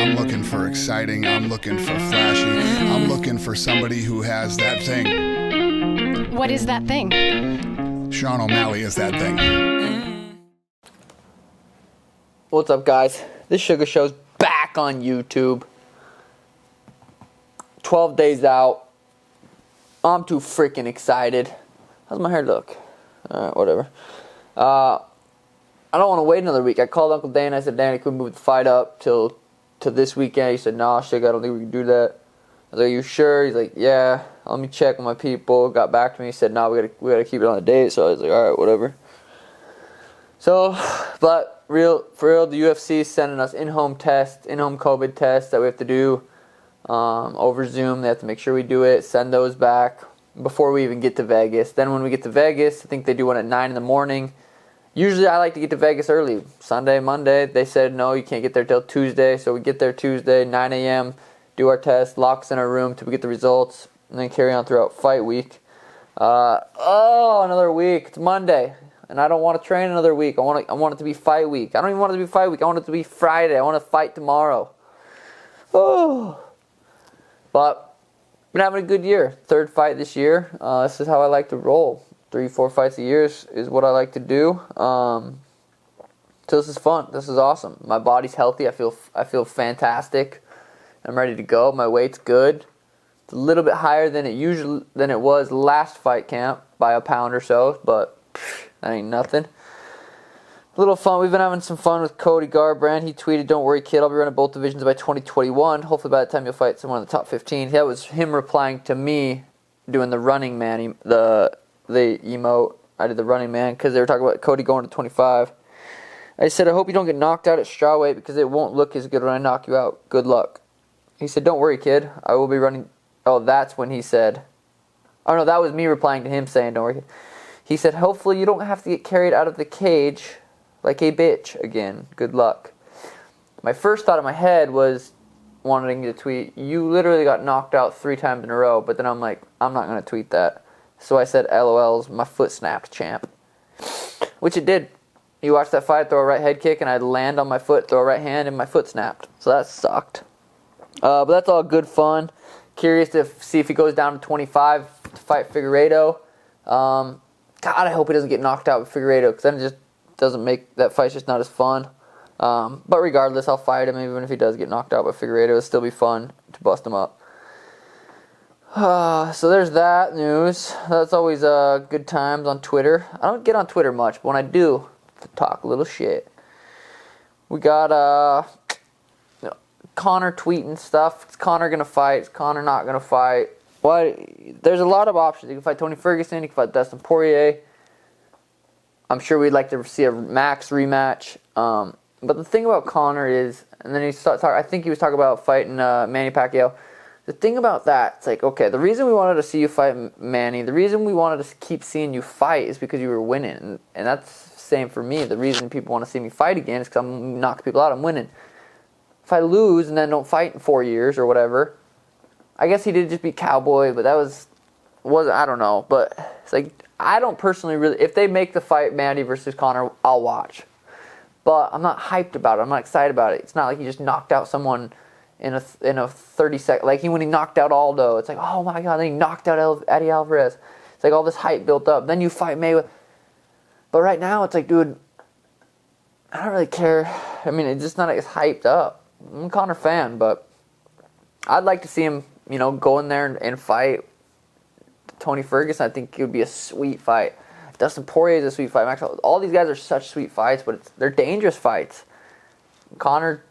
I'm looking for exciting. I'm looking for flashy. I'm looking for somebody who has that thing. What is that thing? Sean O'Malley is that thing. What's up, guys? This Sugar Show's back on YouTube. 12 days out. I'm too freaking excited. How's my hair look? Alright, whatever. I don't want to wait another week. I called Uncle Dan. I said, Dan, can we move the fight up till this weekend? He said, nah, Sugar, I don't think we can do that. I was like, are you sure? He's like, yeah. Let me check with my people. Got back to me. He said, nah, we gotta keep it on the date. So I was like, alright, whatever. So, but for real, the UFC is sending us in-home COVID tests that we have to do over Zoom. They have to make sure we do it, send those back before we even get to Vegas. Then when we get to Vegas, I think they do one at 9 in the morning. Usually I like to get to Vegas early, Sunday, Monday. They said, no, you can't get there till Tuesday. So we get there Tuesday, 9 a.m., do our test, locks in our room till we get the results, and then carry on throughout fight week. Another week. It's Monday. And I don't want to train another week. I want it to be fight week. I don't even want it to be fight week. I want it to be Friday. I want to fight tomorrow. Oh. But been having a good year. Third fight this year. This is how I like to roll. 3-4 fights a year is what I like to do. So this is fun. This is awesome. My body's healthy. I feel fantastic. I'm ready to go. My weight's good. It's a little bit higher than it was last fight camp by a pound or so, but that ain't nothing. A little fun. We've been having some fun with Cody Garbrandt. He tweeted, don't worry, kid. I'll be running both divisions by 2021. Hopefully by the time you'll fight someone in the top 15. That was him replying to me doing the running man, the emote. I did the running man because they were talking about Cody going to 25. I said, I hope you don't get knocked out at strawweight because it won't look as good when I knock you out. Good luck. He said, don't worry, kid. I will be running. Oh, that's when he said. Oh, no, that was me replying to him saying, don't worry, kid. He said, hopefully you don't have to get carried out of the cage like a bitch again. Good luck. My first thought in my head was wanting to tweet, you literally got knocked out 3 times in a row. But then I'm like, I'm not going to tweet that. So I said, LOLs, my foot snapped, champ. Which it did. You watch that fight, throw a right head kick, and I'd land on my foot, throw a right hand, and my foot snapped. So that sucked. But that's all good fun. Curious to see if he goes down to 25 to fight Figueiredo. God, I hope he doesn't get knocked out with Figueiredo, because then it just doesn't make that fight's just not as fun. But regardless, I'll fight him even if he does get knocked out by Figueiredo. It'll still be fun to bust him up. So there's that news. That's always good times on Twitter. I don't get on Twitter much, but when I do, to talk a little shit. We got Conor tweeting stuff. Is Conor gonna fight? Is Conor not gonna fight? Well, there's a lot of options. You can fight Tony Ferguson. You can fight Dustin Poirier. I'm sure we'd like to see a Max rematch. But the thing about Conor is, and then I think he was talking about fighting Manny Pacquiao. The thing about that, it's like, okay, the reason we wanted to see you fight Manny, the reason we wanted to keep seeing you fight is because you were winning. And that's the same for me. The reason people want to see me fight again is because I'm knocking people out. I'm winning. If I lose and then don't fight in 4 years or whatever, I guess he did just beat Cowboy, but that wasn't, I don't know. But it's like, I don't personally really, if they make the fight Manny versus Conor, I'll watch. But I'm not hyped about it. I'm not excited about it. It's not like he just knocked out someone in a 30-second, like when he knocked out Aldo, it's like, oh my god, then he knocked out Eddie Alvarez. It's like all this hype built up. Then you fight Mayweather. But right now, it's like, dude, I don't really care. I mean, it's just not as hyped up. I'm a Conor fan, but I'd like to see him, go in there and fight Tony Ferguson. I think it would be a sweet fight. Dustin Poirier is a sweet fight. Max, all these guys are such sweet fights, but they're dangerous fights. Conor,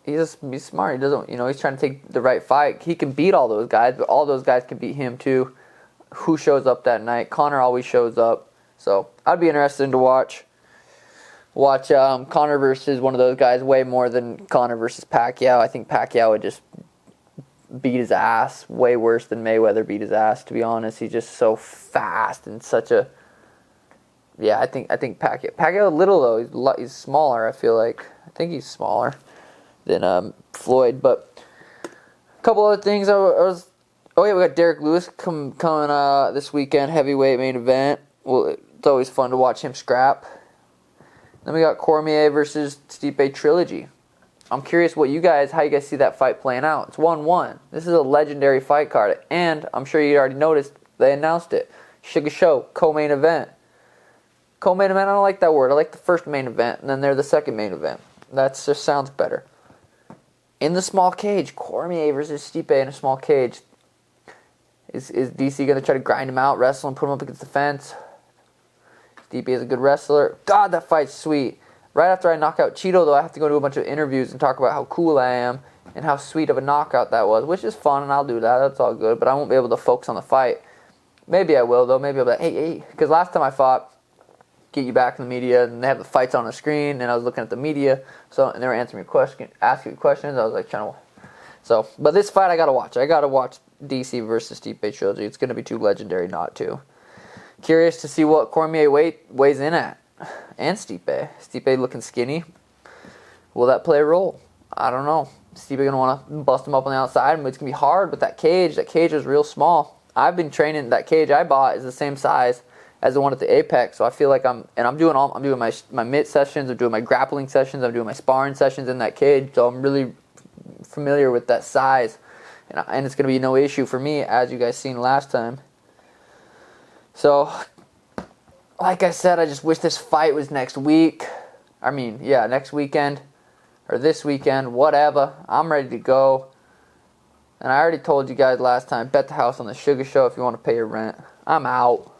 he's smart. He doesn't, he's trying to take the right fight. He can beat all those guys, but all those guys can beat him too. Who shows up that night? Conor always shows up. So I'd be interested to watch Conor versus one of those guys way more than Conor versus Pacquiao. I think Pacquiao would just beat his ass way worse than Mayweather beat his ass, to be honest. He's just so fast and such a... Yeah, I think Pacquiao a little, though. He's smaller, I feel like. I think he's smaller than Floyd. But a couple other things. We got Derek Lewis coming this weekend, heavyweight main event. Well, it's always fun to watch him scrap. Then we got Cormier versus Stipe trilogy. I'm curious how you guys see that fight playing out. It's 1-1. This is a legendary fight card, and I'm sure you already noticed they announced it. Suga Show, co-main event. Co-main event, I don't like that word. I like the first main event, and then they're the second main event. That just sounds better. In the small cage, Cormier versus Stipe in a small cage. Is DC going to try to grind him out, wrestle him, put him up against the fence? Stipe is a good wrestler. God, that fight's sweet. Right after I knock out Cheeto, though, I have to go do a bunch of interviews and talk about how cool I am and how sweet of a knockout that was, which is fun, and I'll do that. That's all good, but I won't be able to focus on the fight. Maybe I will, though. Maybe I'll be like, hey, because last time I fought, get you back in the media, and they have the fights on the screen, and I was looking at the media, and they were answering asking me questions. I was like trying to, but this fight I gotta watch. I gotta watch DC versus Stipe trilogy. It's gonna be too legendary not to. Curious to see what Cormier weighs in at, and Stipe. Stipe looking skinny. Will that play a role? I don't know. Stipe gonna want to bust him up on the outside, but it's gonna be hard with that cage. That cage is real small. I've been training. That cage I bought is the same size as the one at the Apex, so I feel like I'm doing my mitt sessions, I'm doing my grappling sessions, I'm doing my sparring sessions in that cage, so I'm really familiar with that size, and it's going to be no issue for me, as you guys seen last time. So, like I said, I just wish this fight was next week. Next weekend, or this weekend, whatever. I'm ready to go, and I already told you guys last time, bet the house on the Suga Show if you want to pay your rent. I'm out.